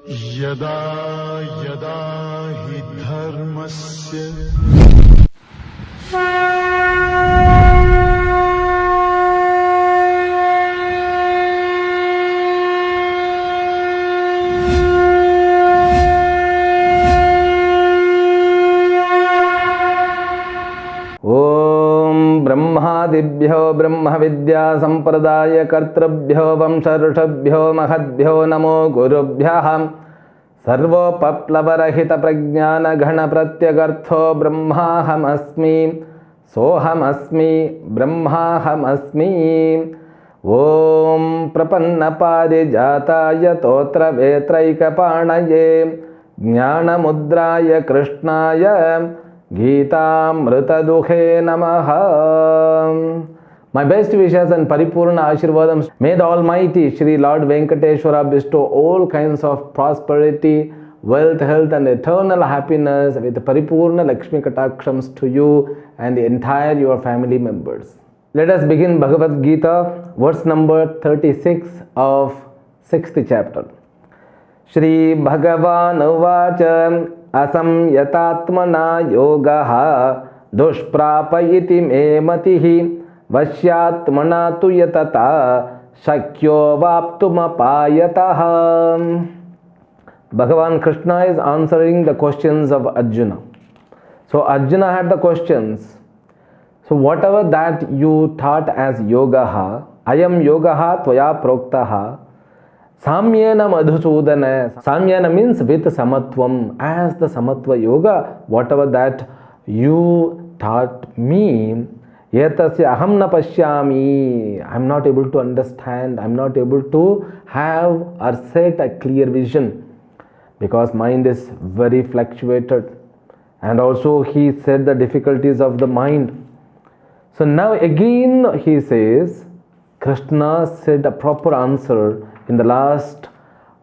यदा यदा हि धर्मस्य ब्रह्मादिभ्यो ब्रह्मविद्या संप्रदाय कर्तृभ्यो वंशऋषभ्यो महद्भ्यो नमो गुरुभ्यः सर्वोपप्लवरहित प्रज्ञान घन प्रत्यगर्थो ब्रह्माहमस्मि सोहमस्मि ब्रह्माहमस्मि। ओम प्रपन्नपारिजाताय तोत्रवेत्रैकपाणये ज्ञानमुद्राय कृष्णाय गीतामृतदुहे नमः। My best wishes and paripurna ashirvadam. May the Almighty Shri Lord Venkateshwara bestow all kinds of prosperity, wealth, health and eternal happiness with paripurna Lakshmi Katakshams to you and the entire your family members. Let us begin Bhagavad Gita, verse number 36 of 6th chapter. Shri Bhagavan Uvacha असंयतात्मना योगः दुष्प्रापयति मे मतिः वश्यात्मना तु यतता शक्यो वाप्तुमपायतः. Bhagavan Krishna is answering the questions of Arjuna. So Arjuna had the questions. So whatever that you thought as yogaha, ayam yogaha tvaya proktaha, Samyana Madhusudana. Samyana means with Samatvam. As the Samatva Yoga, whatever that you taught me, Yetasya aham na pashyami. I am not able to understand. I am not able to have or set a clear vision. Because mind is very fluctuated. And also he said the difficulties of the mind. So now again he says, Krishna said a proper answer. In the last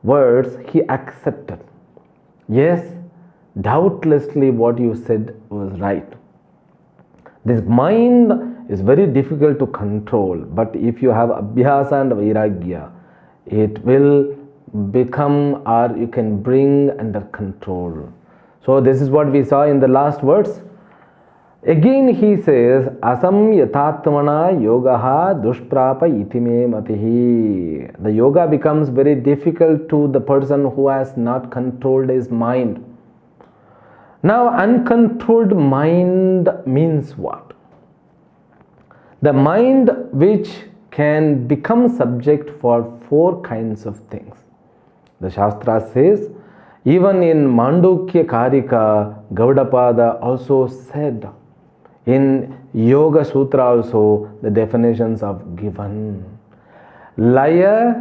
words, he accepted. Yes, doubtlessly what you said was right. This mind is very difficult to control, but if you have abhyasa and vairagya, it will become or you can bring under control. So this is what we saw in the last words. Again he says, Asam yatatmana yogaha dushprapa itime matihi. The yoga becomes very difficult to the person who has not controlled his mind. Now uncontrolled mind means what? The mind which can become subject for four kinds of things. The Shastra says, even in Mandukya Karika, Gaudapada also said, in Yoga Sutra also the definitions are given. Laya,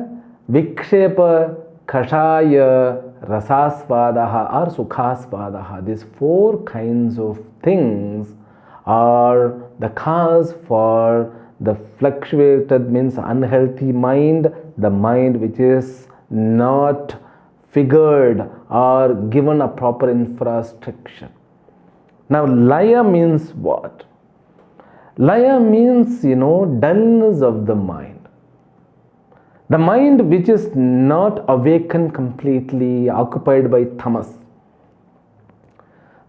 Vikshepa, Kashaya, Rasasvadaha or Sukhasvadaha. These four kinds of things are the cause for the fluctuated means unhealthy mind, the mind which is not figured or given a proper infrastructure. Now, laya means what? Laya means, dullness of the mind. The mind which is not awakened completely, occupied by tamas.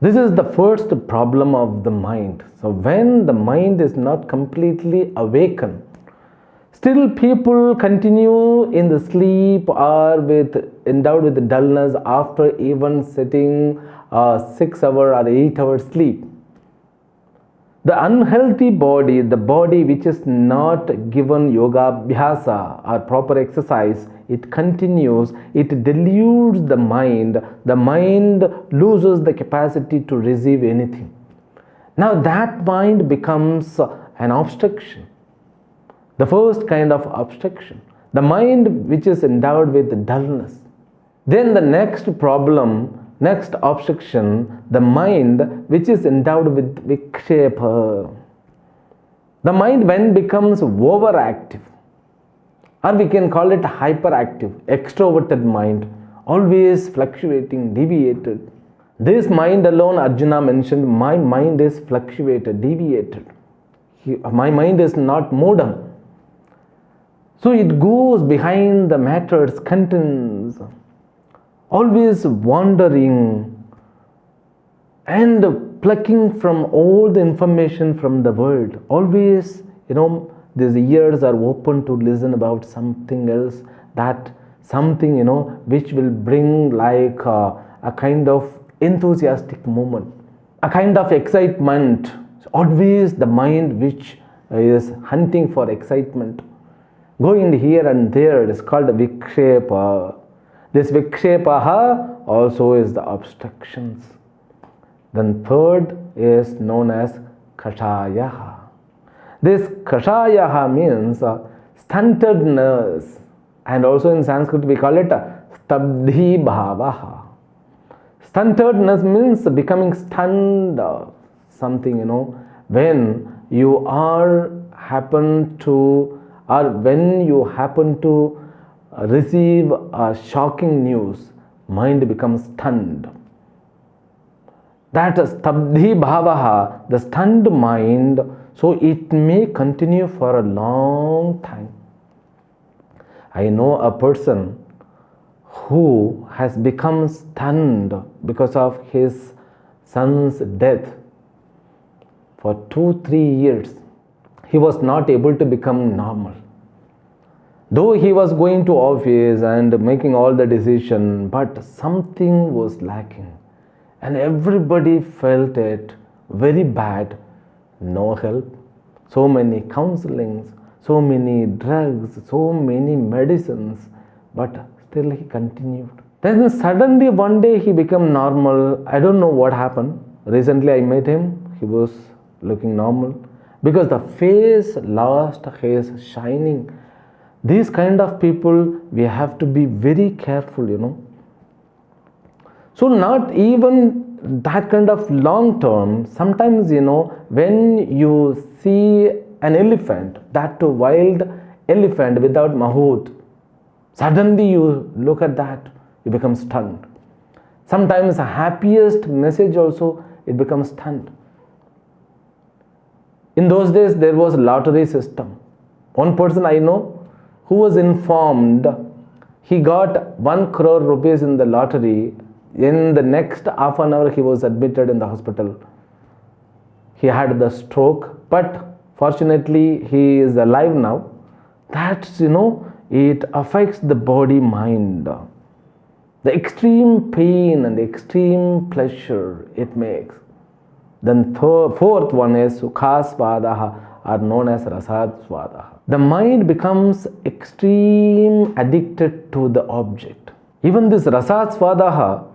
This is the first problem of the mind. So, when the mind is not completely awakened, still people continue in the sleep or endowed with dullness after even sitting 6 hour or 8 hour sleep. The unhealthy body, the body which is not given yoga abhyasa or proper exercise, it continues, it deludes the mind loses the capacity to receive anything. Now that mind becomes an obstruction. The first kind of obstruction, the mind which is endowed with dullness. Then the next problem, next obstruction, the mind which is endowed with vikshepa. The mind when becomes overactive, or we can call it hyperactive, extroverted mind, always fluctuating, deviated. This mind alone, Arjuna mentioned, my mind is fluctuated, deviated. My mind is not modern. So it goes behind the matter's contents. always wandering and plucking from all the information from the world. Always, these ears are open to listen about something else, that something, which will bring like a kind of enthusiastic moment, a kind of excitement. Always the mind which is hunting for excitement, going here and there, is called vikshepa. This vikshepa also is the obstructions. Then third is known as kashaya. This kashaya means stuntedness, and also in Sanskrit we call it stabdhi bhavaha. Stuntedness means becoming stunned, something, when you happen to receive a shocking news, mind becomes stunned. That stabdhi bhavaha, the stunned mind, so it may continue for a long time. I know a person who has become stunned because of his son's death. For 2-3 years, he was not able to become normal. Though he was going to office and making all the decision, but something was lacking. And everybody felt it very bad. No help. So many counselings, so many drugs, so many medicines. But still he continued. Then suddenly one day he became normal. I don't know what happened. Recently I met him. He was looking normal. Because the face lost his shining. These kind of people, we have to be very careful, So not even that kind of long term, sometimes, when you see an elephant, that too wild elephant without mahout, suddenly you look at that, you become stunned. Sometimes the happiest message also, it becomes stunned. In those days, there was a lottery system. One person I know who was informed he got 1 crore rupees in the lottery. In the next half an hour, he was admitted in the hospital. He had the stroke, but fortunately, he is alive now. That's, it affects the body, mind. The extreme pain and the extreme pleasure it makes. Then fourth one is sukhasvadaha, are known as rasasvadaha. The mind becomes extreme addicted to the object. Even this rasasvadaha,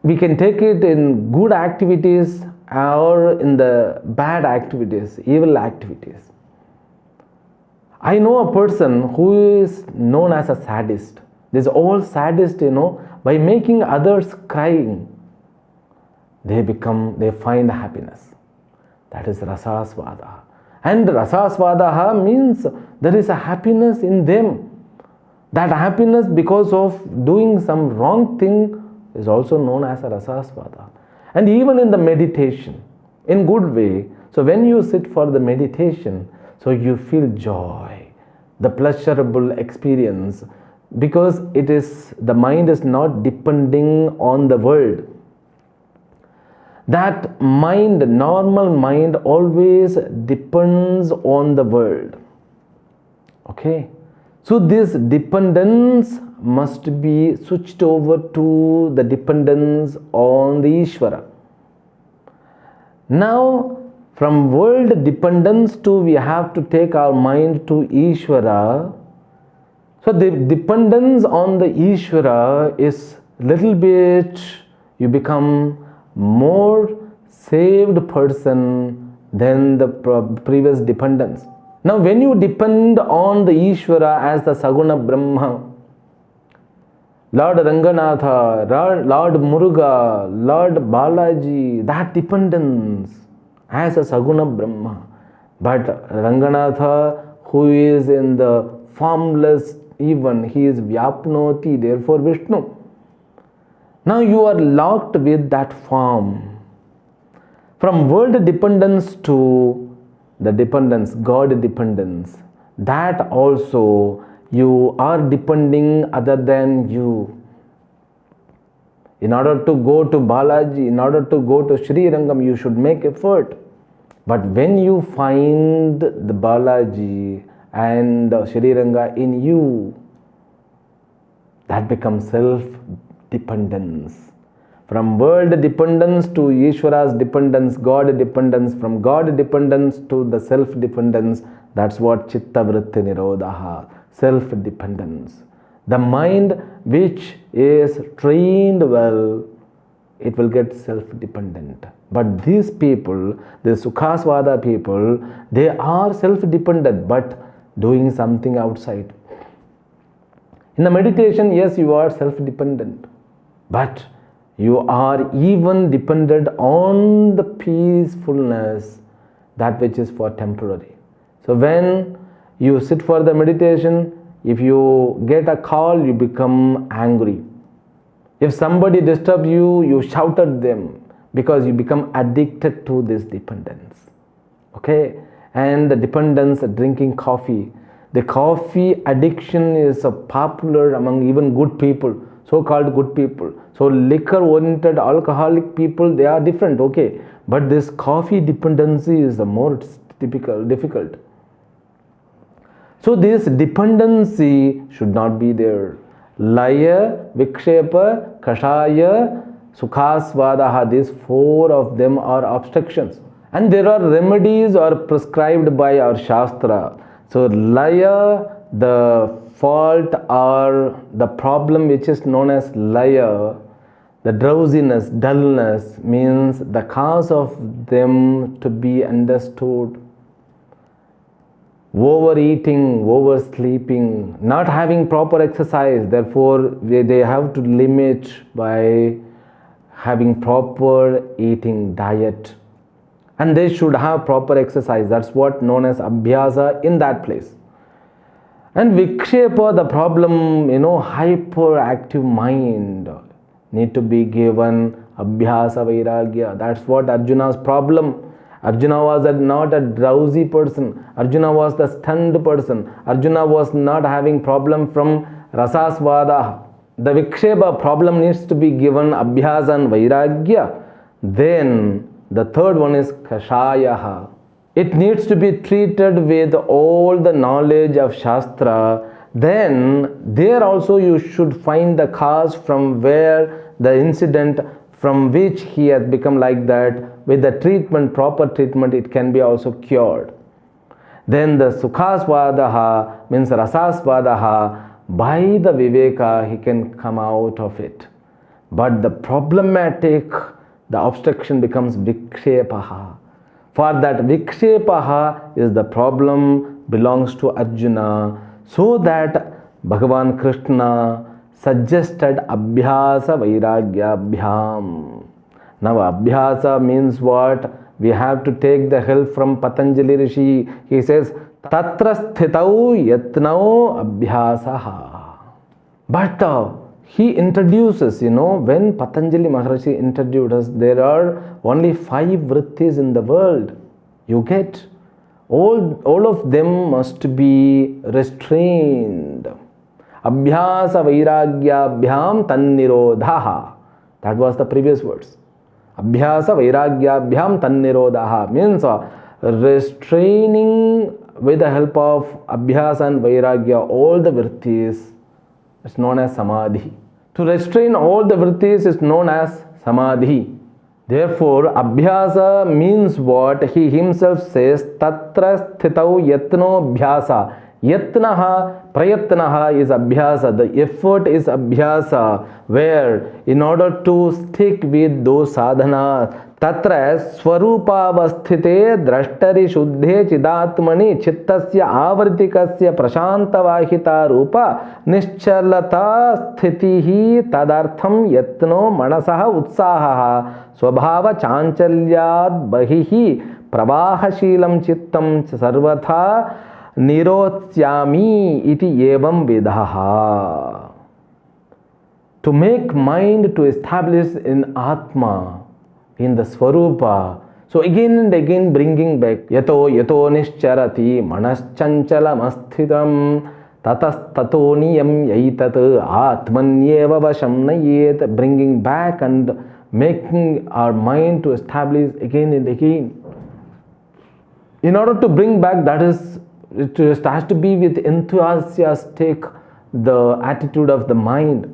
we can take it in good activities or in the bad activities, evil activities. I know a person who is known as a sadist. These all sadists, by making others crying, they find happiness. That is rasasvadaha. And rasasvadaha means there is a happiness in them. That happiness because of doing some wrong thing is also known as a rasasvadaha. And even in the meditation, in good way, so when you sit for the meditation, so you feel joy, the pleasurable experience, because the mind is not depending on the world. That mind, normal mind, always depends on the world. Okay? So this dependence must be switched over to the dependence on the Ishvara. Now, from world dependence we have to take our mind to Ishvara. So the dependence on the Ishvara is little bit, you become more saved person than the previous dependence. Now when you depend on the Ishvara as the Saguna Brahma, Lord Ranganatha, Lord Muruga, Lord Balaji, that dependence as a Saguna Brahma. But Ranganatha, who is in the formless, even he is Vyapnoti, therefore Vishnu. Now you are locked with that form. From world dependence to the dependence, God dependence, that also you are depending other than you. In order to go to Balaji, in order to go to Sri Rangam, you should make effort. But when you find the Balaji and Sri Ranga in you, that becomes self-dependence. From world dependence to Ishvara's dependence, God dependence, from God dependence to the self-dependence, that's what Chitta Vritti Nirodha, self-dependence. The mind which is trained well, it will get self-dependent. But these people, the Sukhasvada people, they are self-dependent but doing something outside. In the meditation, yes, you are self-dependent, but you are even dependent on the peacefulness, that which is for temporary. So when you sit for the meditation, if you get a call, you become angry. If somebody disturbs you, you shout at them because you become addicted to this dependence. Okay? And the dependence, drinking coffee. The coffee addiction is popular among even good people, so-called good people. So liquor-oriented alcoholic people, they are different, okay. But this coffee dependency is the more difficult. So this dependency should not be there. Laya, Vikshepa, Kashaya, Sukhasvadaha, these four of them are obstructions. And there are remedies are prescribed by our Shastra. So Laya, the fault or the problem which is known as Laya, the drowsiness, dullness, means the cause of them to be understood. Overeating, oversleeping, not having proper exercise, therefore they have to limit by having proper eating diet. And they should have proper exercise. That's what known as abhyasa in that place. And vikshepa, the problem, hyperactive mind, need to be given abhyasa vairagya. That's what Arjuna's problem. Arjuna was not a drowsy person. Arjuna was the stunned person. Arjuna was not having problem from rasasvada. The vikshepa problem needs to be given abhyasa and vairagya. Then the third one is kashayaha. It needs to be treated with all the knowledge of Shastra. Then there also you should find the cause from where the incident from which he has become like that. With the treatment, proper treatment, it can be also cured. Then the sukhasvadaha means rasasvadaha. By the viveka, he can come out of it. But the problematic, the obstruction becomes vikshepaha. For that vikshepaha is the problem belongs to Arjuna. So that Bhagavan Krishna suggested abhyasa vairagya abhyam. Now abhyasa means what? We have to take the help from Patanjali Rishi. He says, Tatra sthitau yatnau abhyasaha. But he introduces, when Patanjali Maharishi introduced us, there are only 5 vrittis in the world. You get? All of them must be restrained. Abhyasa vairagya abhyam tannirodhaha. That was the previous words. Abhyasa vairagya abhyam tannirodhaha means restraining with the help of abhyasa and vairagya all the vrittis is known as samadhi. To restrain all the vrittis is known as samadhi. Therefore, abhyasa means what? He himself says, Tatra sthitau yatno abhyasa. Yatnaha, prayatnaha is abhyasa. The effort is abhyasa. Where? In order to stick with those sadhanas. Tatra swarupavasthite drashtari shuddhe chidatmani chittasya avritikasya prashantavahita rupa nischalata sthitihi tadartham yatno manasaha utsahaha swabhava chanchalyad bahihi pravahashilam chittam sarvatha nirotyami iti evam vidaha. To make mind to establish in Atma, in the Swarupa. So again and again bringing back Yato nischarati manaschanchalam asthitam tatas tatoniyam yaitat atmanyeva vasham nayet, bringing back and making our mind to establish again and again. In order to bring back, that is, it has to be with enthusiastic the attitude of the mind.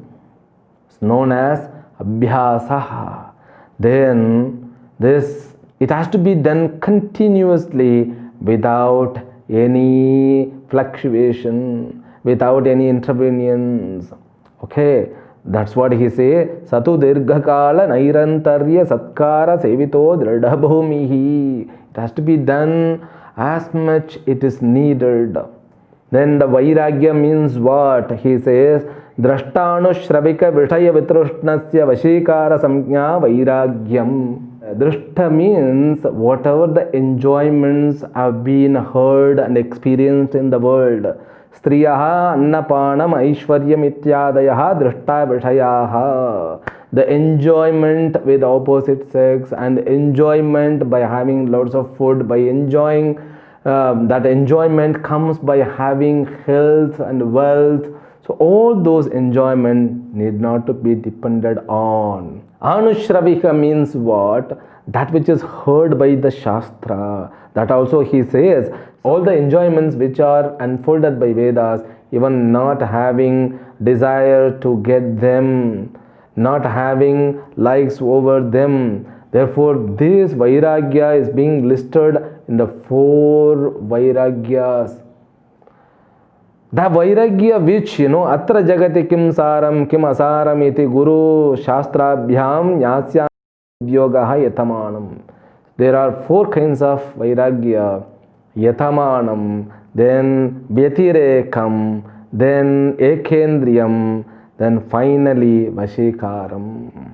It's known as abhyasaha. Then this, it has to be done continuously without any fluctuation, without any interventions. Okay, that's what he say. Satu dirghakala nairantarya satkara sevito dridhabhumihi. It has to be done as much it is needed. Then the vairagya means what? He says, Drashtanu shravika vishaya vitrushnasya vashikara samjna vairagyam. Drishta means whatever the enjoyments have been heard and experienced in the world. Striyaha annapanam aishwaryam ityadayaha drishta vishayaha. The enjoyment with opposite sex and enjoyment by having lots of food, by enjoying that enjoyment comes by having health and wealth. So all those enjoyment need not to be depended on. Anushravika means what? That which is heard by the Shastra. That also he says, all the enjoyments which are unfolded by Vedas, even not having desire to get them, not having likes over them. Therefore, this vairagya is being listed in the 4 vairagyas. The vairagya which, atra jagati kim saram kim asaram iti guru shastrabhyam nyasya yogaha yatamanam. There are 4 kinds of vairagya. Yatamanam, then vyatirekam, then ekendriyam, then finally vashikaram.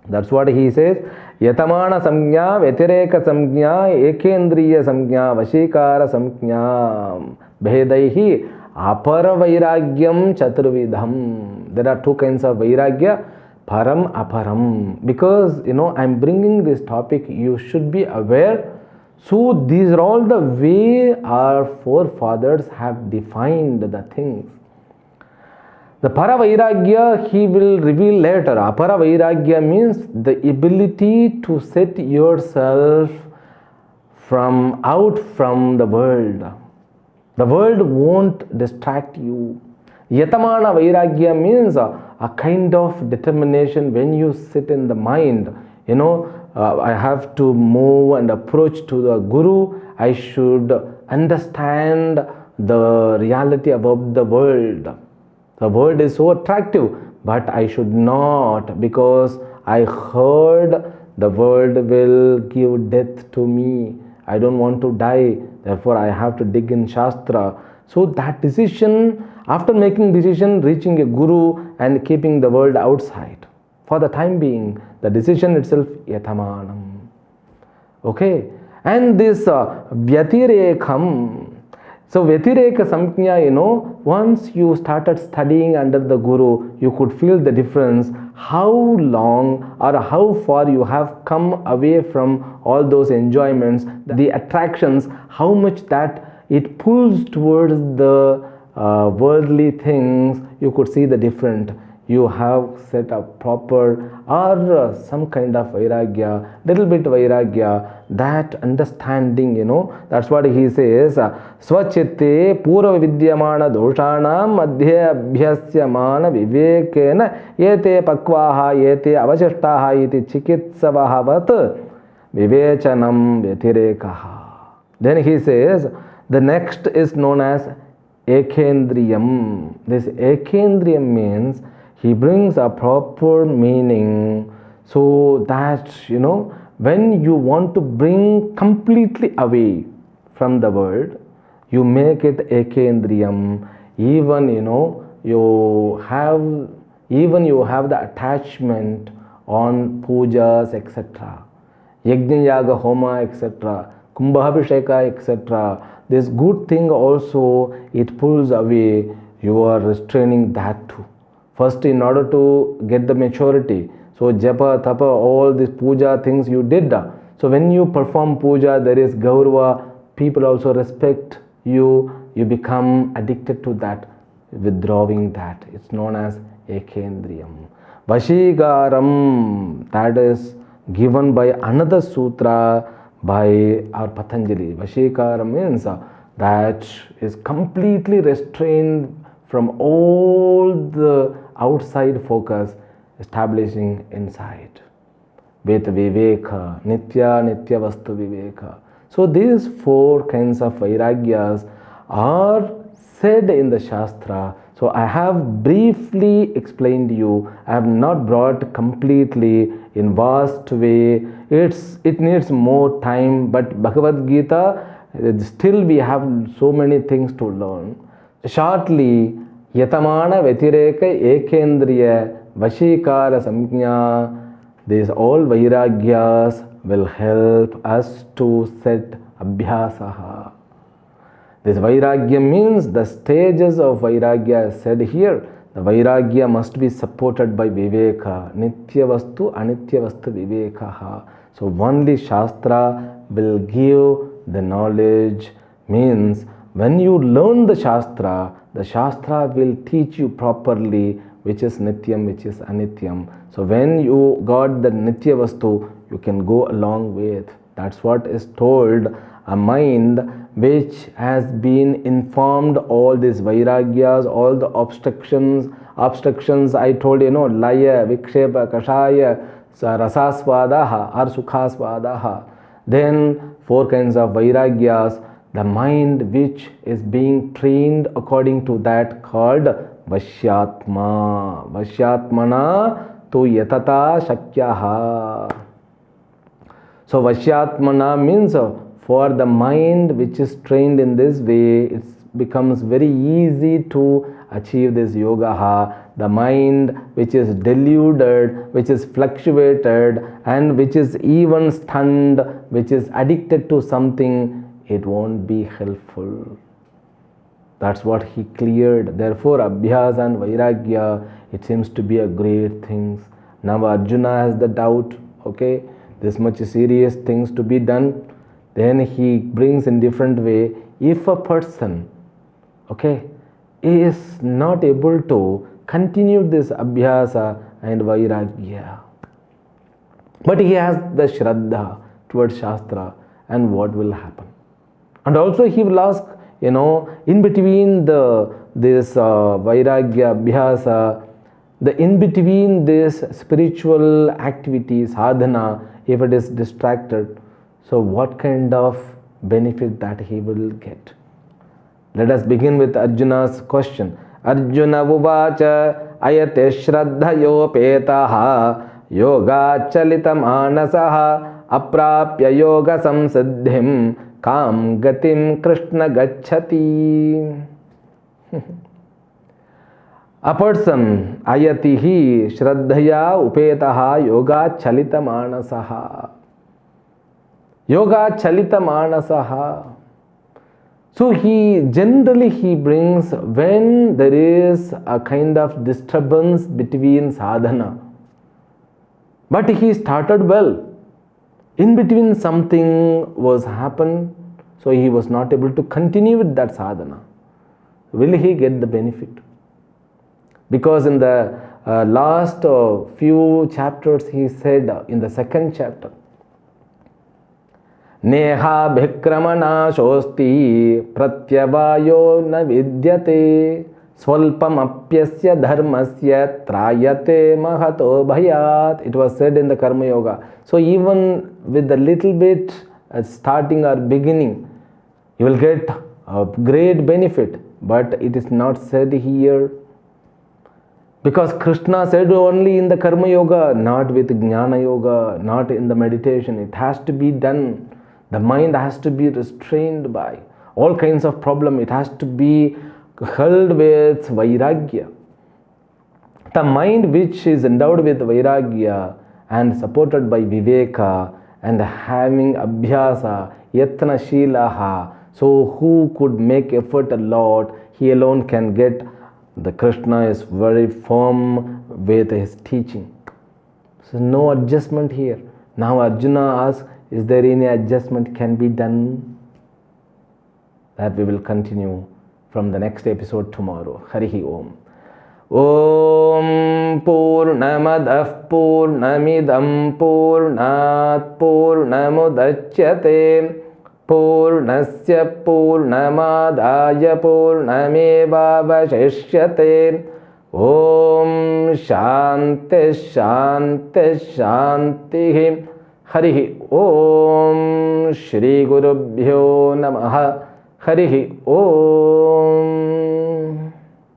That's what he says. Yatamana samjna, vyatireka samjna, ekendriya samjna, vashikara samjna. Bhedaihi apara vairagyam chaturvidham. There are 2 kinds of vairagya, param, aparam. Because, I'm bringing this topic, you should be aware. So these are all the way our forefathers have defined the things. The Paravairagya he will reveal later. Aparavairagya means the ability to set yourself out from the world. The world won't distract you. Yatamana Vairagya means a kind of determination when you sit in the mind. I have to move and approach to the Guru. I should understand the reality about the world. The world is so attractive, but I should not, because I heard the world will give death to me. I don't want to die, therefore I have to dig in Shastra. So that decision, after making decision, reaching a Guru and keeping the world outside, for the time being, the decision itself, yatamanam. Okay, and this vyatirekam. So Vyatireka Samjna, once you started studying under the Guru, you could feel the difference, how long or how far you have come away from all those enjoyments, the attractions, how much that it pulls towards the worldly things. You could see the difference. You have set a proper or some kind of vairagya, little bit vairagya, that understanding, that's what he says. Swachitte purva vidyamana doshanam madhya abhyasyamana vivekena yete pakvaha yete avashishtaha iti chikitsavahavat vivechanam vyatirekaha. Then he says, the next is known as ekendriyam. This ekendriyam means he brings a proper meaning, so that, when you want to bring completely away from the world, you make it ekendriyam. Even, you have the attachment on pujas, etc. Yajna yaga homa, etc. Kumbhabhisheka, etc. This good thing also, it pulls away. You are restraining that too. First, in order to get the maturity, so japa, tapa, all these puja things you did. So when you perform puja, there is gaurva, people also respect you, you become addicted to that. withdrawing that. It's known as ekendriyam. Vashikaram, that is given by another sutra by our Patanjali. Vashikaram means that is completely restrained from all the outside focus, establishing inside. With viveka, nitya, nitya vastu viveka. So these four kinds of vairagyas are said in the Shastra. So I have briefly explained you. I have not brought completely in vast way. It needs more time, but Bhagavad Gita, still we have so many things to learn. Shortly, yatamana vetireka ekendriya vashikara samjna. These all vairagyas will help us to set abhyasaha. This vairagya means the stages of vairagya said here. The vairagya must be supported by viveka. Nitya vastu, anitya vastu vivekaha. So only Shastra will give the knowledge. Means when you learn the Shastra will teach you properly which is nityam, which is anityam. So when you got the nitya vastu, you can go along with. That's what is told. A mind which has been informed all these vairagyas, all the obstructions I told you, laya, vikshepa, kashaya, rasasvadaha or sukhasvadaha. Then four kinds of vairagyas, the mind which is being trained according to that called vashyatma. Vashyatmana tu yatata shakyaha. So vashyatmana means for the mind which is trained in this way, it becomes very easy to achieve this yoga. The mind which is deluded, which is fluctuated, and which is even stunned, which is addicted to something, it won't be helpful. That's what he cleared. Therefore, abhyas and vairagya, it seems to be a great thing. Now Arjuna has the doubt, okay, this much serious things to be done. Then he brings in different way. If a person, okay, is not able to continue this abhyasa and vairagya, but he has the shraddha towards Shastra, and what will happen? And also he will ask, in between this vairagya, abhyasa, the in between this spiritual activity, sadhana, if it is distracted, so what kind of benefit that he will get? Let us begin with Arjuna's question. Arjuna uvacha ayate shraddhayopetaha yoga chalitam anasaha aprapya yoga samsiddhim kam gatim krishna gacchati. A person ayatihi shraddhaya upetaha yoga chalitam anasaha. Yoga chalita manasaha. So he brings when there is a kind of disturbance between sadhana. But he started well. In between something was happened, so he was not able to continue with that sadhana. Will he get the benefit? Because in the last few chapters he said, in the second chapter, Neha bhikramana shosti pratyavayo na vidyate swalpam apyasya dharmasya trayate mahato bhayat. It was said in the Karma Yoga. So even with a little bit starting or beginning, you will get a great benefit. But it is not said here. Because Krishna said only in the Karma Yoga, not with Jnana Yoga, not in the meditation. It has to be done. The mind has to be restrained by all kinds of problem. It has to be held with vairagya. The mind which is endowed with vairagya and supported by viveka and having abhyasa, yatna shilaha, so who could make effort a lot, he alone can get. The Krishna is very firm with his teaching. So no adjustment here. Now Arjuna asks, is there any adjustment can be done? That we will continue from the next episode tomorrow. Harihi Om. Om Purnamadah Purnamidam Purnat Purnamudachyate Purnasya Purnamadaya Purnamevavashishyate. Om Shanti Shanti Shanti. Harihi Om. Shri Gurubhyo Namaha. Harihi Om.